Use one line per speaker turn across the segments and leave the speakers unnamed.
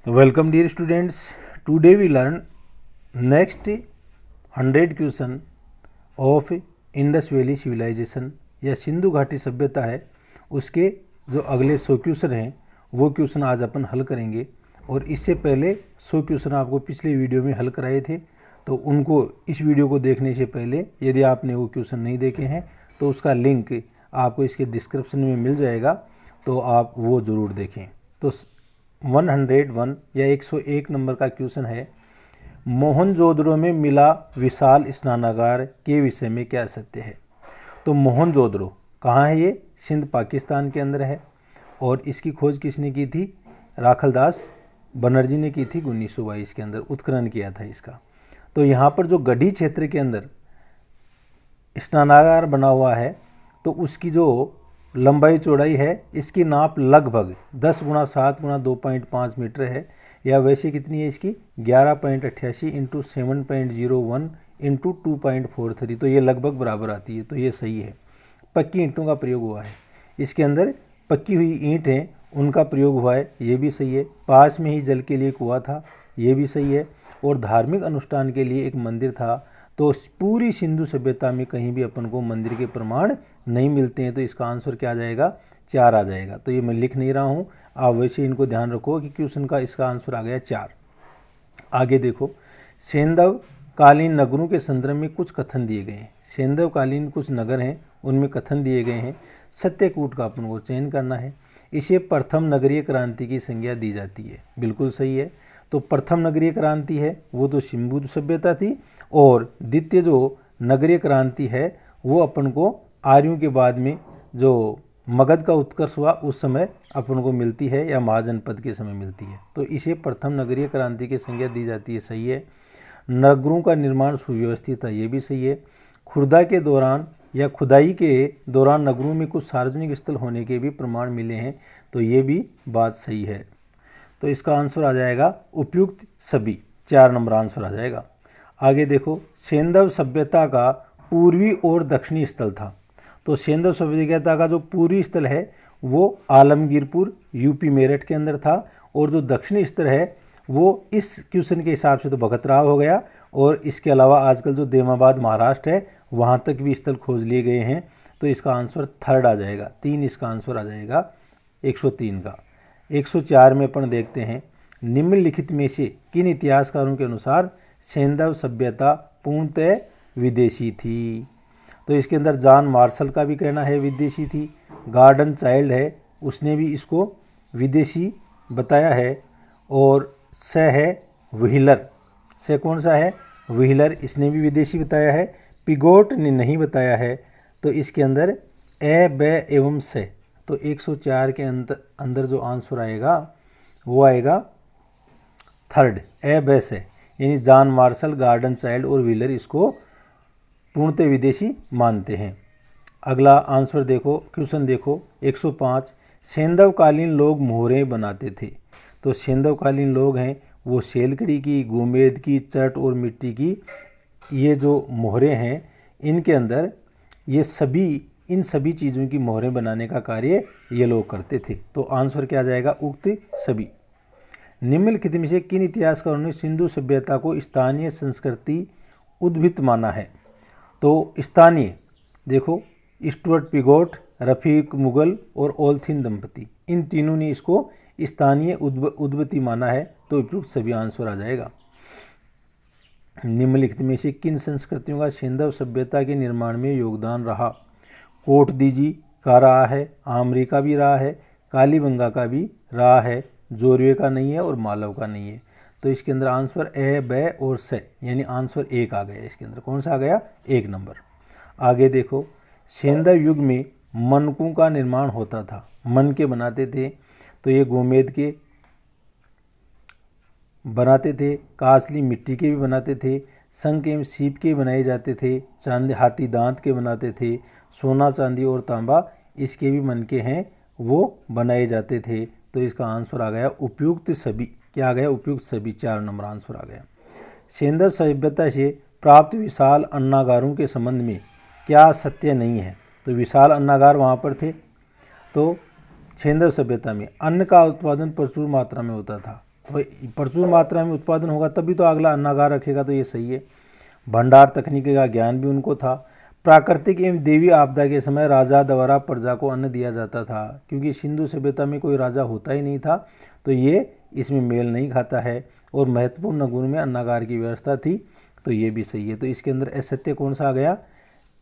Welcome dear students. Today we learn next 100 question of Indus valley civilization या सिंधु घाटी सभ्यता है, उसके जो अगले 100 क्वेश्चन हैं वो क्वेश्चन आज अपन हल करेंगे। और इससे पहले 100 क्वेश्चन आपको पिछले वीडियो में हल कराए थे, तो उनको इस वीडियो को देखने से पहले यदि आपने वो क्वेश्चन नहीं देखे हैं तो उसका लिंक आपको इसके डिस्क्रिप्शन में मिल जाएगा, तो आप वो ज़रूर देखें। तो 101 या 101 नंबर का क्वेश्चन है, मोहनजोदड़ो में मिला विशाल स्नानागार के विषय में क्या सत्य है। तो मोहनजोदड़ो कहाँ है? ये सिंध पाकिस्तान के अंदर है और इसकी खोज किसने की थी? राखलदास बनर्जी ने की थी 1922 के अंदर, उत्खनन किया था इसका। तो यहाँ पर जो गढ़ी क्षेत्र के अंदर स्नानागार बना हुआ है, तो उसकी जो लंबाई चौड़ाई है, इसकी नाप लगभग 10 × 7 × 2.5 मीटर है, या वैसे कितनी है इसकी 11.88 इंटू 7.01 इंटू 2.43, तो ये लगभग बराबर आती है, तो ये सही है। पक्की ईंटों का प्रयोग हुआ है इसके अंदर, पक्की हुई ईंट हैं उनका प्रयोग हुआ है, ये भी सही है। पास में ही जल के लिए कुआं था, ये भी सही है। और धार्मिक अनुष्ठान के लिए एक मंदिर था। तो पूरी सिंधु सभ्यता में कहीं भी अपन को मंदिर के प्रमाण नहीं मिलते हैं, तो इसका आंसर क्या आ जाएगा? 4 आ जाएगा। तो ये मैं लिख नहीं रहा हूँ, आप वैसे इनको ध्यान रखो कि क्वेश्चन का इसका आंसर आ गया 4। आगे देखो, सेंधव कालीन नगरों के संदर्भ में कुछ कथन दिए गए हैं। सेंधव कालीन कुछ नगर हैं, उनमें कथन दिए गए हैं। सत्यकूट का अपन को चयन करना है। इसे प्रथम नगरीय क्रांति की संज्ञा दी जाती है, बिल्कुल सही है। तो प्रथम नगरीय क्रांति है वो तो सिंधु सभ्यता थी, और द्वितीय जो नगरीय क्रांति है वो अपन को आर्यों के बाद में जो मगध का उत्कर्ष हुआ उस समय अपन को मिलती है, या महाजनपद के समय मिलती है। तो इसे प्रथम नगरीय क्रांति की संज्ञा दी जाती है, सही है। नगरों का निर्माण सुव्यवस्थित था, ये भी सही है। खुर्दा के दौरान या खुदाई के दौरान नगरों में कुछ सार्वजनिक स्थल होने के भी प्रमाण मिले हैं, तो ये भी बात सही है। तो इसका आंसर आ जाएगा उपयुक्त सभी, 4 नंबर आंसर आ जाएगा। आगे देखो, सेंधव सभ्यता का पूर्वी और दक्षिणी स्थल था। तो सेंधव सभ्यता का जो पूर्वी स्थल है वो आलमगीरपुर यूपी मेरठ के अंदर था, और जो दक्षिणी स्थल है वो इस क्वेश्चन के हिसाब से तो बखतराव हो गया, और इसके अलावा आजकल जो देमाबाद महाराष्ट्र है वहाँ तक भी स्थल खोज लिए गए हैं। तो इसका आंसर 3rd आ जाएगा, 3 इसका आंसर आ जाएगा 103 का। 104 में अपन देखते हैं, निम्नलिखित में से किन इतिहासकारों के अनुसार सेंधव सभ्यता पूर्णतः विदेशी थी। तो इसके अंदर जॉन मार्शल का भी कहना है विदेशी थी। गार्डन चाइल्ड है, उसने भी इसको विदेशी बताया है। और स है व्हीलर, से कौन सा है? व्हीलर, इसने भी विदेशी बताया है। पिगोट ने नहीं बताया है। तो इसके अंदर ए, ब एवं से, तो 104 के अंदर जो आंसर आएगा वो आएगा 3rd, ए, ब से, यानी जॉन मार्शल, गार्डन चाइल्ड और व्हीलर इसको पूर्णतः विदेशी मानते हैं। अगला आंसर देखो, क्वेश्चन देखो 105, सेंधवकालीन लोग मोहरें बनाते थे। तो सेंधवकालीन लोग हैं वो सेलकड़ी की, गोमेद की, चट और मिट्टी की ये जो मोहरें हैं, इनके अंदर ये सभी, इन सभी चीज़ों की मोहरें बनाने का कार्य ये लोग करते थे। तो आंसर क्या आ जाएगा? उक्त सभी। निम्नलिखित में से किन इतिहासकारों ने सिंधु सभ्यता को स्थानीय संस्कृति उद्भित माना है? तो स्थानीय देखो, स्टुअर्ट पिगोट, रफीक मुगल और ओल्थिन दंपति, इन तीनों ने इसको स्थानीय उद्भति माना है। तो उपयुक्त सभी आंसर आ जाएगा। निम्नलिखित में से किन संस्कृतियों का सिंधव सभ्यता के निर्माण में योगदान रहा? कोटदीजी का रहा है, आमरी का भी रहा है, कालीबंगा का भी रहा है, जोरवे का नहीं है और मालव का नहीं है। तो इसके अंदर आंसर ए, ब और से, यानी आंसर 1 आ गया। इसके अंदर कौन सा आ गया? 1 नंबर। आगे देखो, सेंधव युग में मनकों का निर्माण होता था, मन के बनाते थे। तो ये गोमेद के बनाते थे, कासली मिट्टी के भी बनाते थे, शंख एवं सीप के बनाए जाते थे, चांदी हाथी दांत के बनाते थे, सोना चांदी और तांबा इसके भी मन के हैं वो बनाए जाते थे। तो इसका आंसर आ गया उपयुक्त सभी। क्या आ गया? उपयुक्त सभी, 4 नंबर आंसर आ गया। सेंधव सभ्यता से प्राप्त विशाल अन्नागारों के संबंध में क्या सत्य नहीं है? तो विशाल अन्नागार वहाँ पर थे। तो सेंधव सभ्यता में अन्न का उत्पादन प्रचुर मात्रा में होता था। तो प्रचुर मात्रा में उत्पादन होगा तभी तो अगला अन्नागार रखेगा, तो ये सही है। भंडार तकनीकी का ज्ञान भी उनको था। प्राकृतिक एवं देवी आपदा के समय राजा द्वारा प्रजा को अन्न दिया जाता था, क्योंकि सिंधु सभ्यता में कोई राजा होता ही नहीं था, तो ये इसमें मेल नहीं खाता है। और महत्वपूर्ण गुण में अन्नागार की व्यवस्था थी, तो ये भी सही है। तो इसके अंदर असत्य कौन सा आ गया?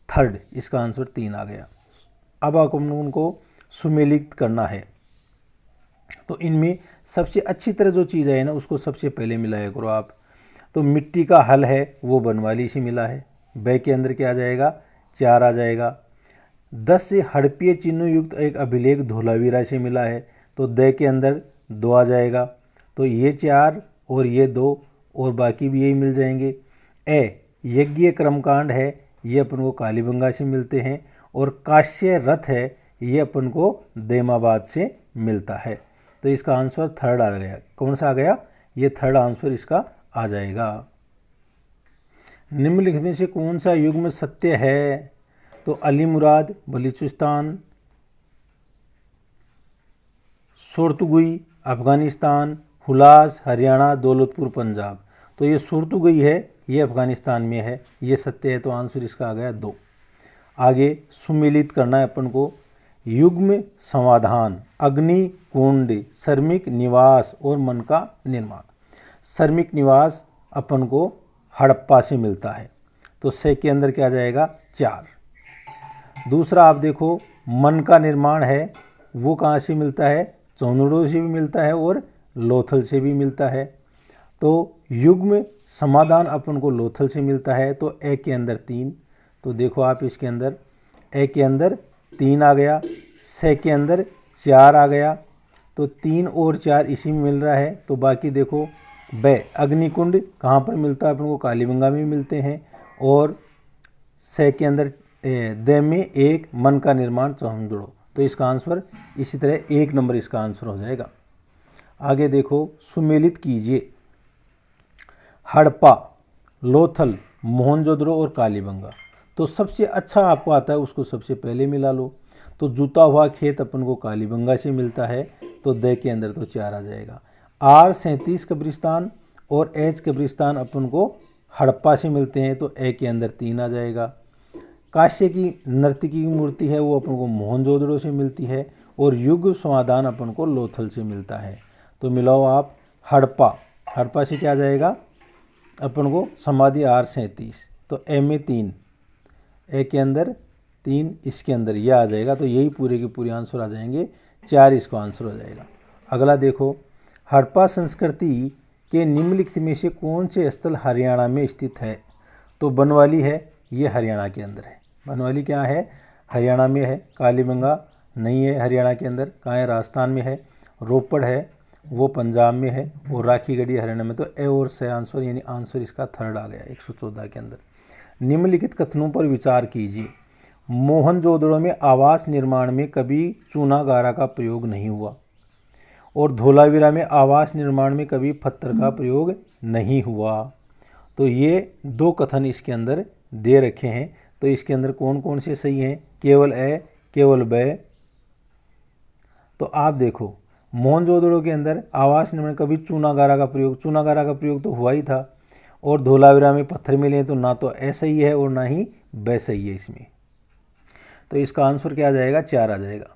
थर्ड, इसका आंसर 3 आ गया। अब अपन उनको सुमेलित करना है, तो इनमें सबसे अच्छी तरह जो चीज़ है ना उसको सबसे पहले मिलाया करो आप। तो मिट्टी का हल है वो बनवाली से मिला है, ब के अंदर क्या आ जाएगा? 4 आ जाएगा। 10 से हड़प्पीय चिन्हों युक्त एक अभिलेख धोलावीरा से मिला है, तो द के अंदर 2 आ जाएगा। तो ये 4 और ये 2 और बाकी भी यही मिल जाएंगे। यज्ञ कर्मकांड है, ये अपन को कालीबंगा से मिलते हैं। और काश्य रथ है, ये अपन को देमाबाद से मिलता है। तो इसका आंसर थर्ड आ गया। कौन सा आ गया? ये थर्ड आंसर इसका आ जाएगा। निम्नलिखित में से कौन सा युग्म सत्य है? तो अली मुराद बलूचिस्तान, सुरतुगुई अफगानिस्तान, हुलास हरियाणा, दौलतपुर पंजाब। तो ये सुरतुगुई है, ये अफगानिस्तान में है, ये सत्य है। तो आंसर इसका आ गया 2। आगे सुमेलित करना है अपन को। युग्म समाधान, अग्नि कुंड, श्रमिक निवास और मन का निर्माण। श्रमिक निवास अपन को हड़प्पा से मिलता है, तो से के अंदर क्या जाएगा? 4। दूसरा आप देखो, मन का निर्माण है वो कहाँ से मिलता है? चौनुड़ो से भी मिलता है और लोथल से भी मिलता है। तो युग्म समाधान अपन को लोथल से मिलता है, तो ए के अंदर 3। तो देखो आप इसके अंदर ए के अंदर 3 आ गया, से के अंदर 4 आ गया, तो 3 और 4 इसी में मिल रहा है। तो बाकी देखो ब अग्निकुंड कहाँ पर मिलता है? अपन को कालीबंगा में मिलते हैं। और से के अंदर द में 1 मन का निर्माण चौंदड़ो। तो इसका आंसर इसी तरह 1 नंबर इसका आंसर हो जाएगा। आगे देखो, सुमेलित कीजिए। हड़प्पा, लोथल, मोहनजोदड़ो और कालीबंगा। तो सबसे अच्छा आपको आता है उसको सबसे पहले मिला लो। तो जुता हुआ खेत अपन को कालीबंगा से मिलता है, तो द के अंदर तो 4 आ जाएगा। R37 कब्रिस्तान और H कब्रिस्तान अपन को हड़प्पा से मिलते हैं, तो ए के अंदर 3 आ जाएगा। काश्य की नर्तकी की मूर्ति है वो अपन को मोहनजोदड़ो से मिलती है, और युग समाधान अपन को लोथल से मिलता है। तो मिलाओ आप हड़प्पा, हड़प्पा से क्या जाएगा अपन को? समाधि R37, तो ए में 3, ए के अंदर 3, इसके अंदर यह आ जाएगा। तो यही पूरे के पूरे आंसर आ जाएंगे, 4 इसका आंसर हो जाएगा। अगला देखो, हड़प्पा संस्कृति के निम्नलिखित में से कौन से स्थल हरियाणा में स्थित है? तो बनवाली है, ये हरियाणा के अंदर है। बनवाली क्या है? हरियाणा में है। कालीबंगा नहीं है हरियाणा के अंदर, कहाँ है? राजस्थान में है। रोपड़ है वो पंजाब में है, और राखीगढ़ी हरियाणा में। तो ए और से आंसर, यानी आंसर इसका थर्ड आ गया 114 के अंदर। निम्नलिखित कथनों पर विचार कीजिए। मोहनजोदड़ो में आवास निर्माण में कभी चूना गारा का प्रयोग नहीं हुआ, और धोलावीरा में आवास निर्माण में कभी पत्थर का प्रयोग नहीं हुआ। तो ये 2 कथन इसके अंदर दे रखे हैं। तो इसके अंदर कौन कौन से सही हैं? केवल ए, केवल ब। तो आप देखो, मोहनजोदड़ो के अंदर आवास निर्माण कभी चूना गारा का प्रयोग तो हुआ ही था, और धोलावीरा में पत्थर मिले तो ना तो ए सही है और ना ही ब सही है इसमें। तो इसका आंसर क्या आ जाएगा? 4 आ जाएगा।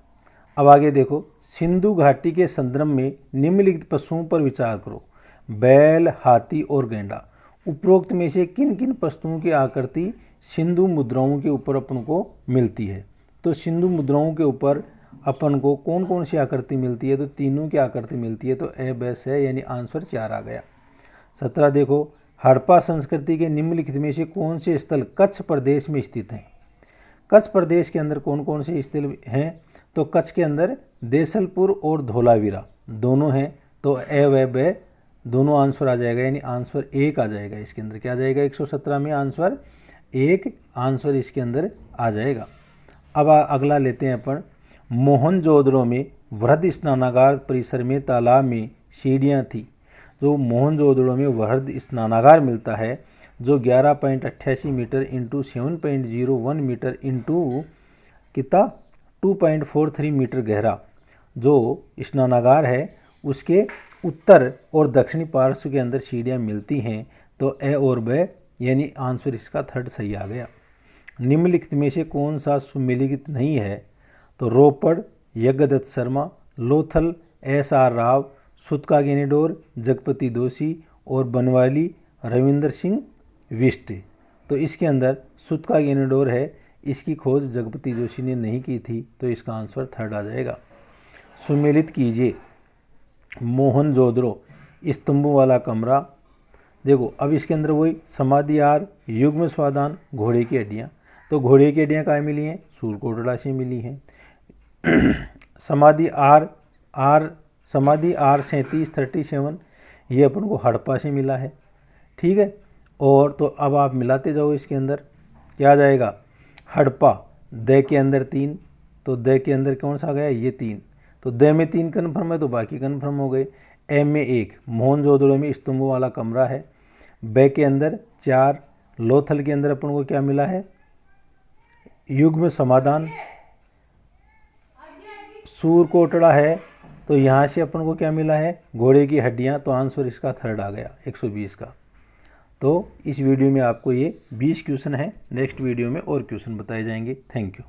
अब आगे देखो, सिंधु घाटी के संदर्भ में निम्नलिखित पशुओं पर विचार करो। बैल, हाथी और गैंडा। उपरोक्त में से किन किन पशुओं की आकृति सिंधु मुद्राओं के ऊपर अपन को मिलती है? तो सिंधु मुद्राओं के ऊपर अपन को कौन कौन सी आकृति मिलती है? तो तीनों की आकृति मिलती है। तो ए ब से, यानी आंसर 4 आ गया। 17 देखो, हड़प्पा संस्कृति के निम्नलिखित में से कौन से स्थल कच्छ प्रदेश में स्थित हैं? कच्छ प्रदेश के अंदर कौन कौन से स्थल हैं? तो कच्छ के अंदर देसलपुर और धोलावीरा दोनों हैं। तो ए व ब दोनों आंसर आ जाएगा, यानी आंसर 1 आ जाएगा। इसके अंदर क्या आ जाएगा? 117 में आंसर 1 आंसर इसके अंदर आ जाएगा। अब अगला लेते हैं अपन। मोहनजोदड़ो में वृहद स्नानागार परिसर में तालाब में सीढ़ियाँ थी। जो मोहनजोदड़ो में वृहद स्नानागार मिलता है, जो 11.88 मीटर इंटू 7.01 मीटर इंटू कितना 2.43 मीटर गहरा जो स्नानागार है, उसके उत्तर और दक्षिणी पार्श्व के अंदर सीढ़ियाँ मिलती हैं तो अ और ब यानी आंसर इसका थर्ड सही आ गया। निम्नलिखित में से कौन सा सुमेलित नहीं है? तो रोपड़ यज्ञदत्त शर्मा, लोथल एस.आर. राव, सुतका गेनेडोर जगपति दोषी और बनवाली रविंद्र सिंह बिष्ट। तो इसके अंदर सुतका गेनेडोर है, इसकी खोज जगपति जोशी ने नहीं की थी, तो इसका आंसर थर्ड आ जाएगा। सुमेलित कीजिए मोहनजोदड़ो स्तंभों वाला कमरा। देखो अब इसके अंदर वही समाधि आर, युग्म स्वादान, घोड़े की हड्डियाँ। तो घोड़े की हड्डियाँ कहाँ मिली हैं? सूरकोटड़ा से मिली हैं। समाधि आर 37 ये अपन को हड़प्पा से मिला है। ठीक है, और तो अब आप मिलाते जाओ, इसके अंदर क्या आ जाएगा? हड़प्पा द के अंदर 3, तो द के अंदर कौन सा आ गया? ये 3, तो द में 3 कन्फर्म है तो बाकी कन्फर्म हो गए। एम में 1 मोहनजोदड़ो में स्तंभों वाला कमरा है। ब के अंदर 4 लोथल के अंदर अपन को क्या मिला है? युग्म समाधान। सूरकोटड़ा है तो यहाँ से अपन को क्या मिला है? घोड़े की हड्डियाँ। तो आंसर इसका थर्ड आ गया 120 का। तो इस वीडियो में आपको ये 20 क्वेश्चन है, नेक्स्ट वीडियो में और क्वेश्चन बताए जाएंगे। Thank you.